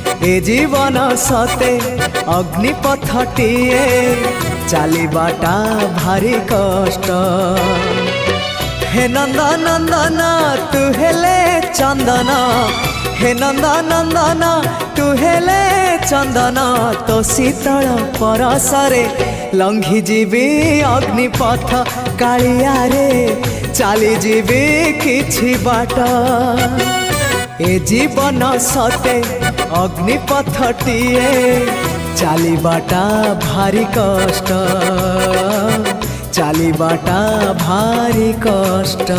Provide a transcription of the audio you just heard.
ए जीवन सते अग्निपथटिए चलिबाटा भारी कष्ट। हे नंदनंदन तू हेले चंदन, हे नंदनंदन तू हेले चंदन, तो शीतल परसरे लंघी जीवी अग्निपथ कालिया रे चली जीवी किछि बाट। ए जीवन सते अग्निपथटिए चलिबाटा भारी कष्ट, चलिबाटा भारी कष्ट।